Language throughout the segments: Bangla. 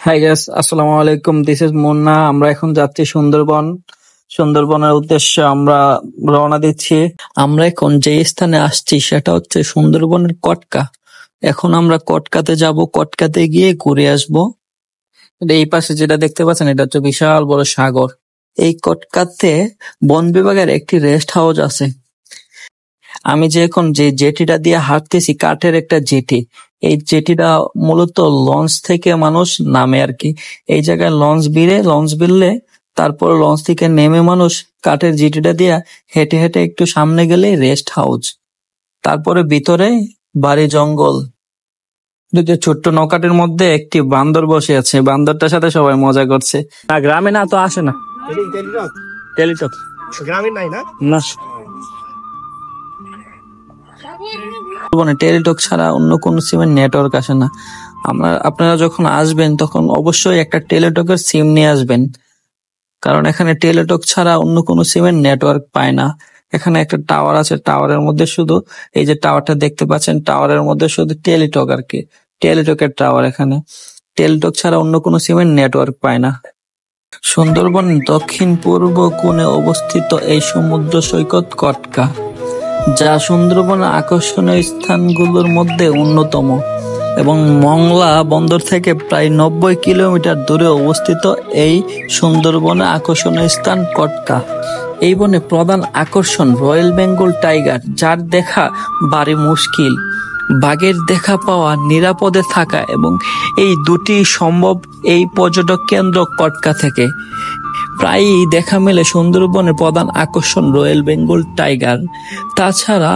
হাই গাইস, আসসালামু আলাইকুম। This is Munna. আমরা এখন যাচ্ছি সুন্দরবন। সুন্দরবনের উদ্দেশ্যে আমরা রওনা দিচ্ছি। আমরা এখন যে স্থানে আসছি সেটা হচ্ছে সুন্দরবনের কটকা। এখন আমরা কটকাতে যাব, কটকাতে গিয়ে ঘুরে আসব। এই পাশে যেটা দেখতে পাচ্ছেন এটা হচ্ছে বিশাল বড় সাগর। এই কটকাতে বন বিভাগের একটি রেস্ট হাউস আছে। আমি যে এখন যে জেটিটা দিয়ে হাঁটতেছি, কাঠের একটা জেটি। এই জেটিটা মূলত লঞ্চ থেকে মানুষ নামে আর কি। এই জায়গায় লঞ্চ ভিড়লে তারপর লঞ্চ থেকে নেমে মানুষ কাঠের জেটিটা দিয়ে হেঁটে হেঁটে একটু সামনে গেলে রেস্ট হাউস, তারপরে ভিতরে বাড়ি জঙ্গল। যে ছোট্ট নৌকাটির মধ্যে একটি বান্দর বসে আছে, বান্দরটার সাথে সবাই মজা করছে। না, গ্রামে না তো আসে না। টেলিটক গ্রামে নাই না, না। টেলিটক ছাড়া অন্য কোনো সিমের নেটওয়ার্ক আসে না। আপনারা যখন আসবেন তখন অবশ্যই একটা টেলিটকের সিম নিয়ে আসবেন, কারণ এখানে টেলিটক ছাড়া অন্য কোনো সিমের নেটওয়ার্ক পায় না। এখানে একটা টাওয়ার আছে, টাওয়ারের মধ্যে শুধু এই যে টাওয়ারটা দেখতে পাচ্ছেন, টাওয়ারের মধ্যে শুধু টেলিটক আর কি, টেলিটকের টাওয়ার। এখানে টেলিটক ছাড়া অন্য কোনো সিমের নেটওয়ার্ক পায় না। সুন্দরবন দক্ষিণ পূর্ব কোণে অবস্থিত এই সমুদ্র সৈকত কটকা, যা সুন্দরবনের আকর্ষণীয় স্থানগুলোর মধ্যে অন্যতম এবং মংলা বন্দর থেকে প্রায় 90 কিলোমিটার দূরে অবস্থিত এই সুন্দরবনের আকর্ষণীয় স্থান কটকা। এই বনে প্রধান আকর্ষণ রয়্যাল বেঙ্গল টাইগার, যার দেখা ভারী মুশকিল, বাঘের দেখা পাওয়া, নিরাপদে থাকা এবং এই দুটি সম্ভব এই পর্যটক কেন্দ্র কটকা থেকে। প্রায়ই দেখা মেলে সুন্দরবনের প্রধান আকর্ষণ রয়্যাল বেঙ্গল টাইগার। তাছাড়া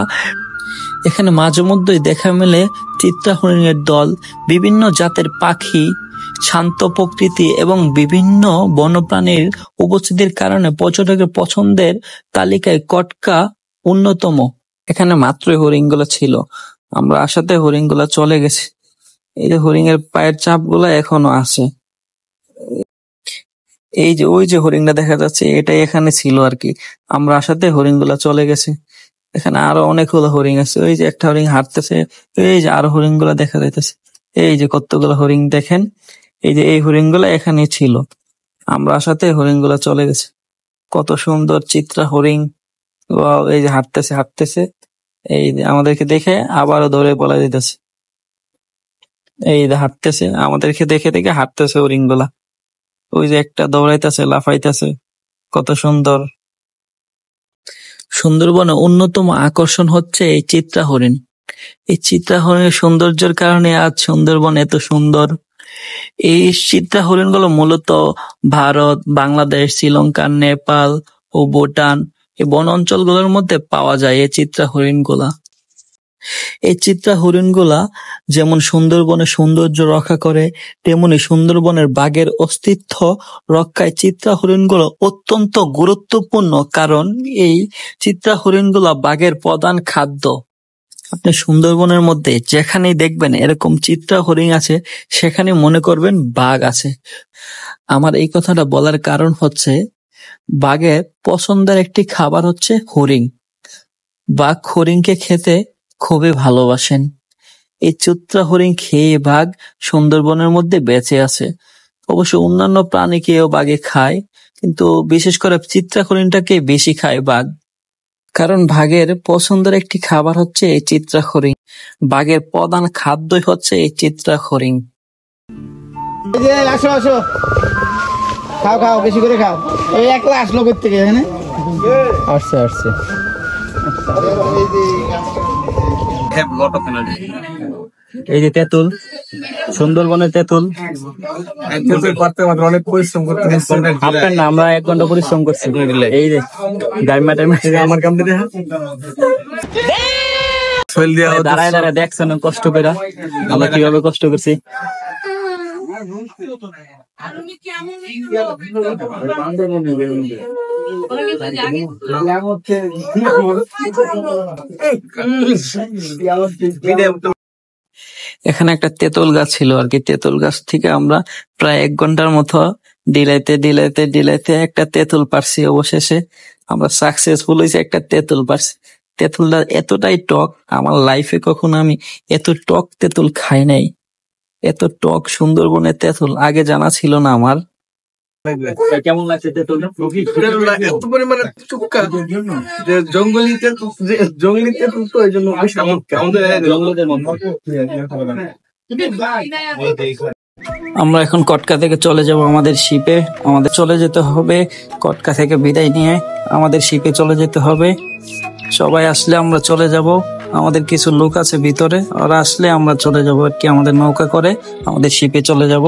এখানে মাঝে মধ্যেই দেখা মেলে চিত্রা হরিণের দল, বিভিন্ন জাতের পাখি, শান্ত প্রকৃতি এবং বিভিন্ন বন্যপ্রাণীর উপস্থিতির কারণে পর্যটকের পছন্দের তালিকায় কটকা অন্যতম। এখানে মাত্রই হরিণগুলো ছিল, আমরা আসাতে হরিণগুলো চলে গেছে। এই যে হরিণের পায়ের চাপগুলো এখনো আছে। এই যে ওই যে হরিণটা দেখা যাচ্ছে, এটাই এখানে ছিল আর কি। আমরা আসাতে হরিণগুলা চলে গেছে। এখানে আরো অনেকগুলো হরিণ আছে। ওই যে একটা হরিণ হাঁটতেছে, এই যে আরো হরিণগুলা দেখা যাইতেছে। এই যে কতগুলো হরিণ দেখেন, এই যে এই হরিণগুলা এখানে ছিল। আমরা আসাতে হরিণগুলা চলে গেছে। কত সুন্দর চিত্রা হরিণ। ওয়াও, এই যে হাঁটতেছে হাঁটতেছে, এই যে আমাদেরকে দেখে আবারও দৌড়ে পলা দিতেছে। এই যে হাঁটতেছে, আমাদেরকে দেখে দেখে হাঁটতেছে হরিণগুলা। ওই যে একটা দৌড়াইতেছে, লাফাইতেছে, কত সুন্দর। সুন্দরবনে অন্যতম আকর্ষণ হচ্ছে এই চিত্রা হরিণ। এই চিত্রা হরিণের সৌন্দর্যের কারণে আজ সুন্দরবন এত সুন্দর। এই চিত্রা হরিণগুলো মূলত ভারত, বাংলাদেশ, শ্রীলঙ্কা, নেপাল ও ভুটান এই বন অঞ্চলগুলোর মধ্যে পাওয়া যায় এই চিত্রা হরিণগুলা। এই চিত্রা হরিণগুলা যেমন সুন্দরবনের সৌন্দর্য রক্ষা করে, তেমনি সুন্দরবনের বাঘের অস্তিত্ব রক্ষায় চিত্রা হরিণগুলো অত্যন্ত গুরুত্বপূর্ণ, কারণ এই চিত্রা হরিণগুলা বাঘের প্রধান খাদ্য। আপনি সুন্দরবনের মধ্যে যেখানেই দেখবেন এরকম চিত্রা হরিণ আছে, সেখানে মনে করবেন বাঘ আছে। আমার এই কথাটা বলার কারণ হচ্ছে, বাঘের পছন্দের একটি খাবার হচ্ছে হরিণ। বাঘ হরিণকে খেতে খুবই ভালোবাসেন। এই চিত্রা হরিণ খেয়ে বাঘ সুন্দরবনের মধ্যে বেঁচে আছে। অবশ্য অন্যান্য প্রাণীকেও বাঘে খায়, কিন্তু বিশেষ করে চিত্রা হরিণটাকে বেশি খায় বাঘ, কারণ বাঘের পছন্দের একটি খাবার হচ্ছে এই চিত্রা হরিণ। বাঘের প্রধান খাদ্যই হচ্ছে এই চিত্রা হরিণ। আসো আসো, খাও খাও, বেশি করে খাও। এই একলা আসলো করতে এখানে আসছে আসছে। এই যে তেঁতুল, সুন্দরবনের তেঁতুল। অনেক পরিশ্রম করতে আপনার না, আমরা 1 ঘন্টা পরিশ্রম করছি। এই যে আমার কাম দিতে দাঁড়ায় দাঁড়ায় দেখছেন কষ্ট করে আমরা কিভাবে কষ্ট করছি। এখানে একটা তেঁতুল গাছ ছিল আর কি, তেঁতুল গাছ থেকে আমরা প্রায় 1 ঘন্টার মতো ডিলাইতে ডিলাইতে ডিলাইতে একটা তেঁতুল পারছি। অবশেষে আমরা সাকসেসফুল হয়েছি, একটা তেঁতুল পারছি। তেঁতুলটা এতটাই টক, আমার লাইফে কখনো আমি এত টক তেঁতুল খাই নাই। এত টক সুন্দরবনের তেঁতুল আগে জানা ছিল না আমার। কেমন লাগছে তেঁতুলটা? এত পরিমাণে চুক্কা যে জঙ্গলি তেঁতুল, জঙ্গলি তেঁতুল তো এই জন্য জঙ্গলের মধ্যে। আমরা এখন কটকা থেকে চলে যাব আমাদের শিপে। আমাদের চলে যেতে হবে কটকা থেকে বিদায় নিয়ে, আমাদের শিপে চলে যেতে হবে। সবাই আসলে আমরা চলে যাব, আমাদের কিছু লোক আছে ভিতরে, ওরা আসলে আমরা চলে যাব আর কি, আমাদের নৌকা করে আমাদের শিপে চলে যাব।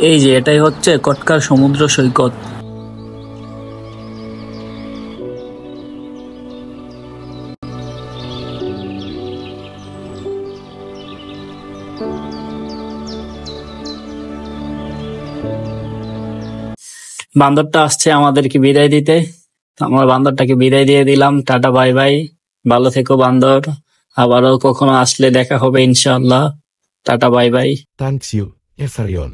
এই যে এটাই হচ্ছে কটকার সমুদ্র সৈকত। বান্দরটা আসছে আমাদেরকে বিদায় দিতে, আমরা বান্দরটাকে বিদায় দিয়ে দিলাম। টাটা বাই বাই, ভালো থেকো বান্দর, আবারও কখনো আসলে দেখা হবে ইনশাআল্লাহ। Tata bye bye. Thanks you, Ephraim.